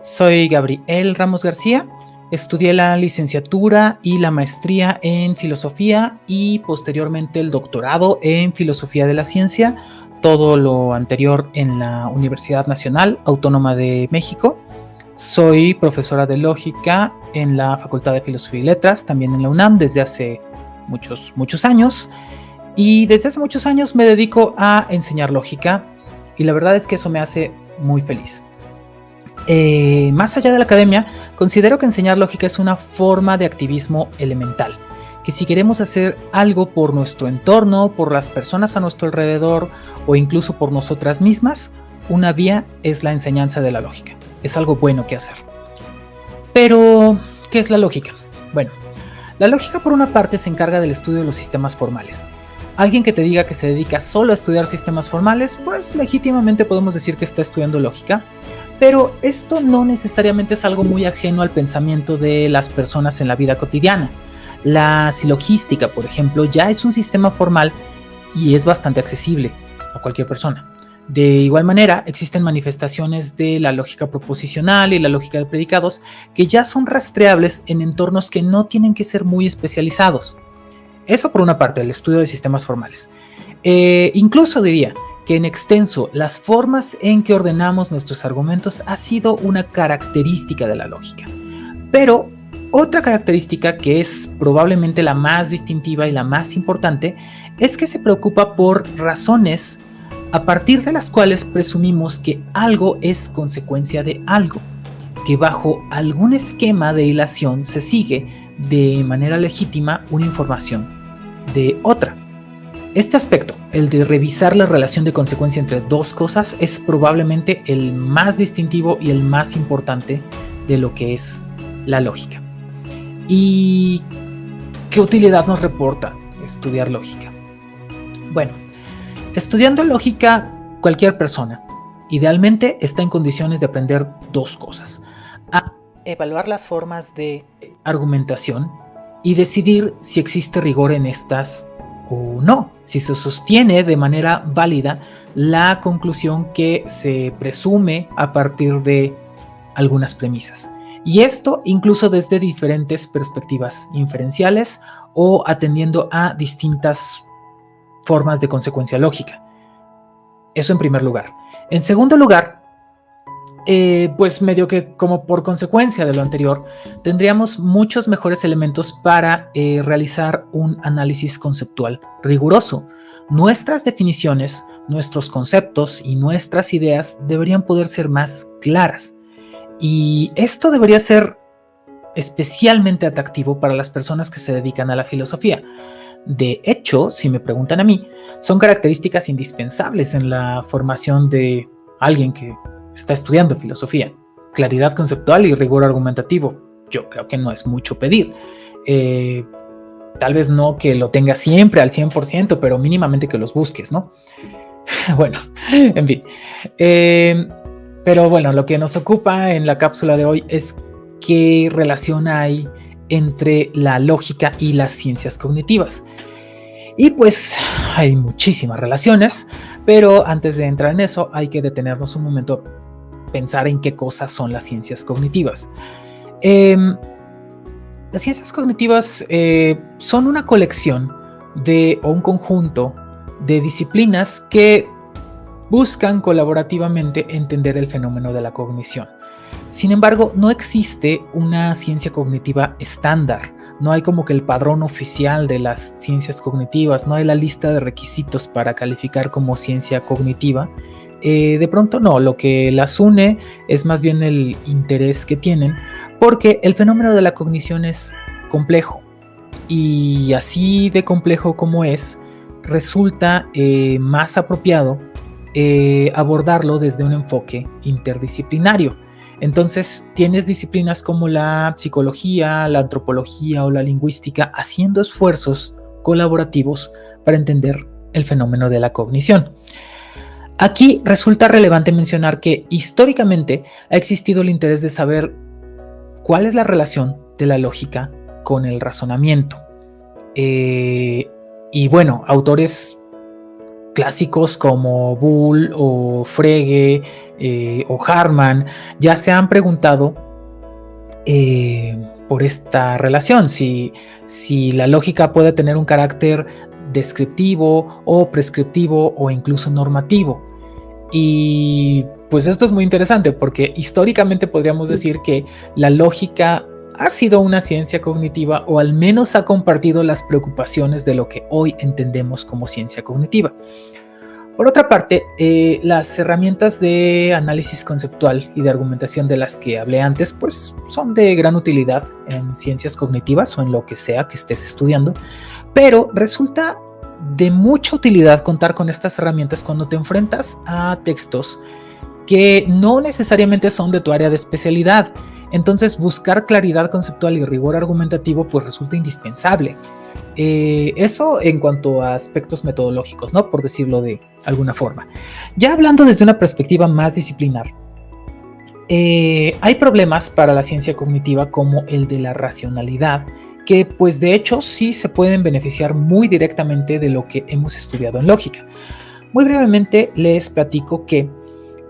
Soy Gabriel Ramos García, estudié la licenciatura y la maestría en filosofía y posteriormente el doctorado en filosofía de la ciencia, todo lo anterior en la Universidad Nacional Autónoma de México. Soy profesora de lógica en la Facultad de Filosofía y Letras, también en la UNAM desde hace muchos años, y desde hace muchos años me dedico a enseñar lógica y la verdad es que eso me hace muy feliz. Más allá de la academia, considero que enseñar lógica es una forma de activismo elemental, que si queremos hacer algo por nuestro entorno, por las personas a nuestro alrededor o incluso por nosotras mismas, una vía es la enseñanza de la lógica. Es algo bueno que hacer. Pero, ¿qué es la lógica? Bueno, la lógica por una parte se encarga del estudio de los sistemas formales. Alguien que te diga que se dedica solo a estudiar sistemas formales, pues legítimamente podemos decir que está estudiando lógica. Pero esto no necesariamente es algo muy ajeno al pensamiento de las personas en la vida cotidiana. La silogística, por ejemplo, ya es un sistema formal y es bastante accesible a cualquier persona. De igual manera, existen manifestaciones de la lógica proposicional y la lógica de predicados que ya son rastreables en entornos que no tienen que ser muy especializados. Eso por una parte, el estudio de sistemas formales. Incluso diría que en extenso, las formas en que ordenamos nuestros argumentos ha sido una característica de la lógica. Pero otra característica que es probablemente la más distintiva y la más importante es que se preocupa por razones a partir de las cuales presumimos que algo es consecuencia de algo, que bajo algún esquema de hilación se sigue de manera legítima una información de otra. Este aspecto, el de revisar la relación de consecuencia entre dos cosas, es probablemente el más distintivo y el más importante de lo que es la lógica. ¿Y qué utilidad nos reporta estudiar lógica? Bueno, estudiando lógica, cualquier persona idealmente está en condiciones de aprender dos cosas: a evaluar las formas de argumentación y decidir si existe rigor en estas o no, si se sostiene de manera válida la conclusión que se presume a partir de algunas premisas. Y esto incluso desde diferentes perspectivas inferenciales o atendiendo a distintas formas de consecuencia lógica. Eso en primer lugar. En segundo lugar, pues medio que como por consecuencia de lo anterior, tendríamos muchos mejores elementos para realizar un análisis conceptual riguroso. Nuestras definiciones, nuestros conceptos y nuestras ideas deberían poder ser más claras. Y esto debería ser especialmente atractivo para las personas que se dedican a la filosofía. De hecho, si me preguntan a mí, son características indispensables en la formación de alguien que está estudiando filosofía. Claridad conceptual y rigor argumentativo. Yo creo que no es mucho pedir. Tal vez no que lo tengas siempre al 100%, pero mínimamente que los busques, ¿no? Bueno, en fin. Pero bueno, lo que nos ocupa en la cápsula de hoy es qué relación hay entre la lógica y las ciencias cognitivas. Y pues hay muchísimas relaciones, pero antes de entrar en eso hay que detenernos un momento a pensar en qué cosas son las ciencias cognitivas. Las ciencias cognitivas son una colección o un conjunto de disciplinas que buscan colaborativamente entender el fenómeno de la cognición. Sin embargo, no existe una ciencia cognitiva estándar. No hay como que el padrón oficial de las ciencias cognitivas, no hay la lista de requisitos para calificar como ciencia cognitiva. De pronto no, lo que las une es más bien el interés que tienen, porque el fenómeno de la cognición es complejo. Y así de complejo como es, resulta más apropiado abordarlo desde un enfoque interdisciplinario. Entonces tienes disciplinas como la psicología, la antropología o la lingüística haciendo esfuerzos colaborativos para entender el fenómeno de la cognición. Aquí resulta relevante mencionar que históricamente ha existido el interés de saber cuál es la relación de la lógica con el razonamiento. Y bueno, autores clásicos como Boole o Frege o Harman ya se han preguntado por esta relación, si la lógica puede tener un carácter descriptivo o prescriptivo o incluso normativo. Y pues esto es muy interesante porque históricamente podríamos decir que la lógica ha sido una ciencia cognitiva, o al menos ha compartido las preocupaciones de lo que hoy entendemos como ciencia cognitiva. Por otra parte, las herramientas de análisis conceptual y de argumentación de las que hablé antes, pues son de gran utilidad en ciencias cognitivas o en lo que sea que estés estudiando, pero resulta de mucha utilidad contar con estas herramientas cuando te enfrentas a textos que no necesariamente son de tu área de especialidad. Entonces, buscar claridad conceptual y rigor argumentativo pues resulta indispensable. Eso en cuanto a aspectos metodológicos, ¿no? Por decirlo de alguna forma. Ya hablando desde una perspectiva más disciplinar, hay problemas para la ciencia cognitiva como el de la racionalidad, que pues de hecho sí se pueden beneficiar muy directamente de lo que hemos estudiado en lógica. Muy brevemente les platico que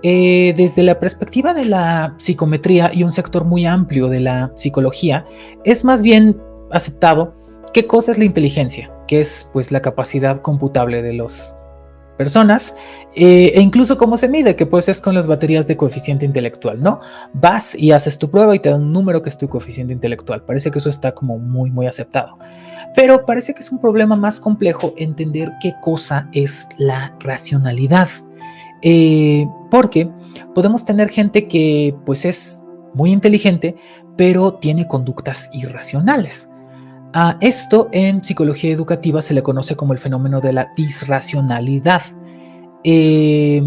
desde la perspectiva de la psicometría y un sector muy amplio de la psicología, es más bien aceptado qué cosa es la inteligencia, que es pues la capacidad computable de las personas, e incluso cómo se mide, que pues es con las baterías de coeficiente intelectual, ¿no? Vas y haces tu prueba y te da un número que es tu coeficiente intelectual. Parece que eso está como muy aceptado. Pero parece que es un problema más complejo entender qué cosa es la racionalidad. Porque podemos tener gente que pues es muy inteligente, pero tiene conductas irracionales. A esto en psicología educativa se le conoce como el fenómeno de la disracionalidad. ¿Qué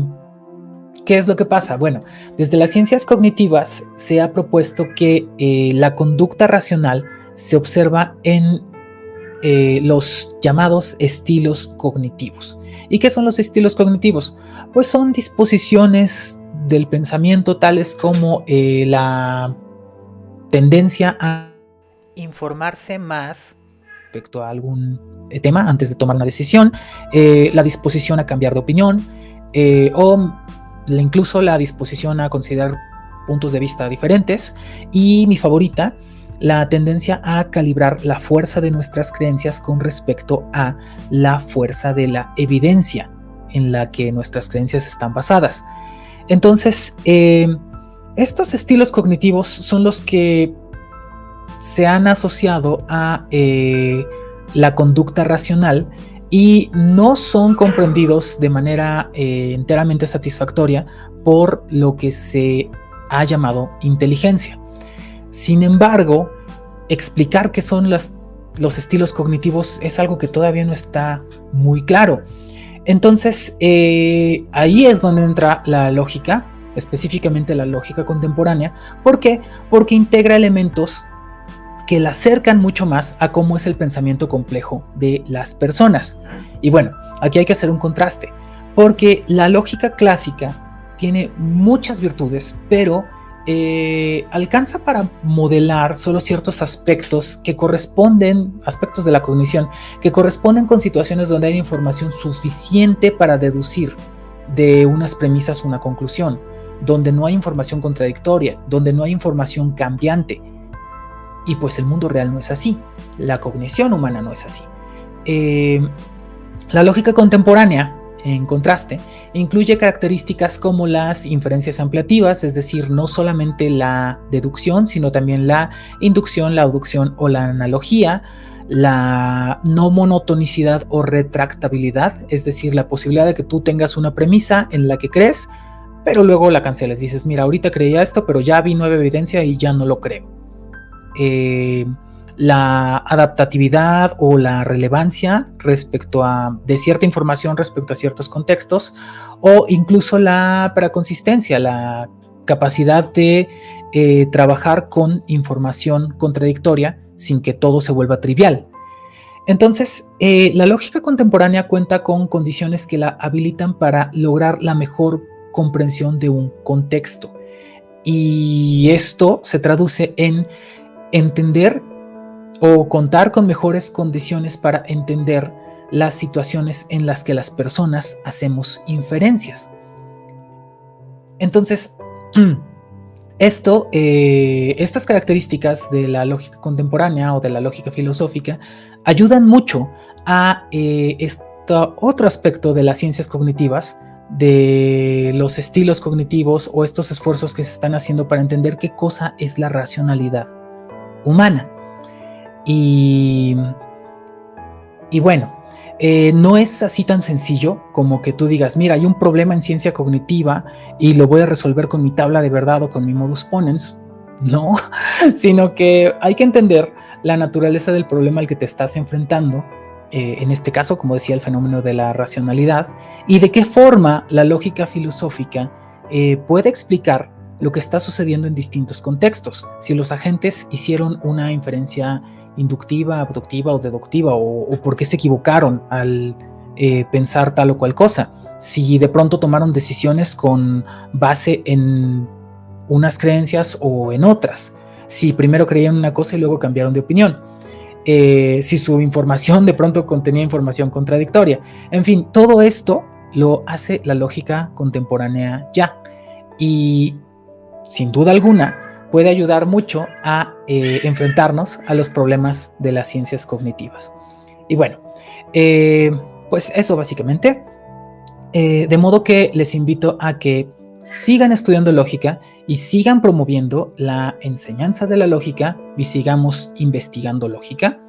es lo que pasa? Bueno, desde las ciencias cognitivas se ha propuesto que la conducta racional se observa en los llamados estilos cognitivos. ¿Y qué son los estilos cognitivos? Pues son disposiciones del pensamiento tales como la tendencia a informarse más respecto a algún tema antes de tomar una decisión, la disposición a cambiar de opinión, o incluso la disposición a considerar puntos de vista diferentes, y mi favorita, la tendencia a calibrar la fuerza de nuestras creencias con respecto a la fuerza de la evidencia en la que nuestras creencias están basadas. Entonces, estos estilos cognitivos son los que se han asociado a la conducta racional y no son comprendidos de manera enteramente satisfactoria por lo que se ha llamado inteligencia. Sin embargo, explicar qué son los estilos cognitivos es algo que todavía no está muy claro. Entonces, ahí es donde entra la lógica, específicamente la lógica contemporánea. ¿Por qué? Porque integra elementos que la acercan mucho más a cómo es el pensamiento complejo de las personas. Y bueno, aquí hay que hacer un contraste, porque la lógica clásica tiene muchas virtudes, pero alcanza para modelar solo ciertos aspectos que corresponden, aspectos de la cognición, que corresponden con situaciones donde hay información suficiente para deducir de unas premisas una conclusión, donde no hay información contradictoria, donde no hay información cambiante. Y pues el mundo real no es así, la cognición humana no es así. La lógica contemporánea, en contraste, incluye características como las inferencias ampliativas, es decir, no solamente la deducción, sino también la inducción, la aducción o la analogía, la no monotonicidad o retractabilidad, es decir, la posibilidad de que tú tengas una premisa en la que crees, pero luego la canceles, dices, mira, ahorita creía esto, pero ya vi nueva evidencia y ya no lo creo. La adaptatividad o la relevancia respecto a de cierta información respecto a ciertos contextos, o incluso la paraconsistencia, la capacidad de trabajar con información contradictoria sin que todo se vuelva trivial. Entonces, la lógica contemporánea cuenta con condiciones que la habilitan para lograr la mejor comprensión de un contexto, y esto se traduce en entender o contar con mejores condiciones para entender las situaciones en las que las personas hacemos inferencias. Entonces, estas características de la lógica contemporánea o de la lógica filosófica ayudan mucho a otro aspecto de las ciencias cognitivas, de los estilos cognitivos o estos esfuerzos que se están haciendo para entender qué cosa es la racionalidad humana. Y bueno, no es así tan sencillo como que tú digas, mira, hay un problema en ciencia cognitiva y lo voy a resolver con mi tabla de verdad o con mi modus ponens. No, sino que hay que entender la naturaleza del problema al que te estás enfrentando, en este caso, como decía, el fenómeno de la racionalidad, y de qué forma la lógica filosófica puede explicar lo que está sucediendo en distintos contextos. Si los agentes hicieron una inferencia inductiva, abductiva o deductiva, o por qué se equivocaron al pensar tal o cual cosa, si de pronto tomaron decisiones con base en unas creencias o en otras, si primero creían una cosa y luego cambiaron de opinión, si su información de pronto contenía información contradictoria. En fin, todo esto lo hace la lógica contemporánea ya, y sin duda alguna puede ayudar mucho a enfrentarnos a los problemas de las ciencias cognitivas. Y bueno, pues eso básicamente. De modo que les invito a que sigan estudiando lógica y sigan promoviendo la enseñanza de la lógica y sigamos investigando lógica.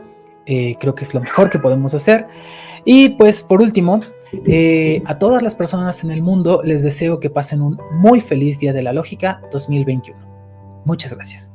Creo que es lo mejor que podemos hacer. Y pues por último, a todas las personas en el mundo les deseo que pasen un muy feliz Día de la Lógica 2021. Muchas gracias.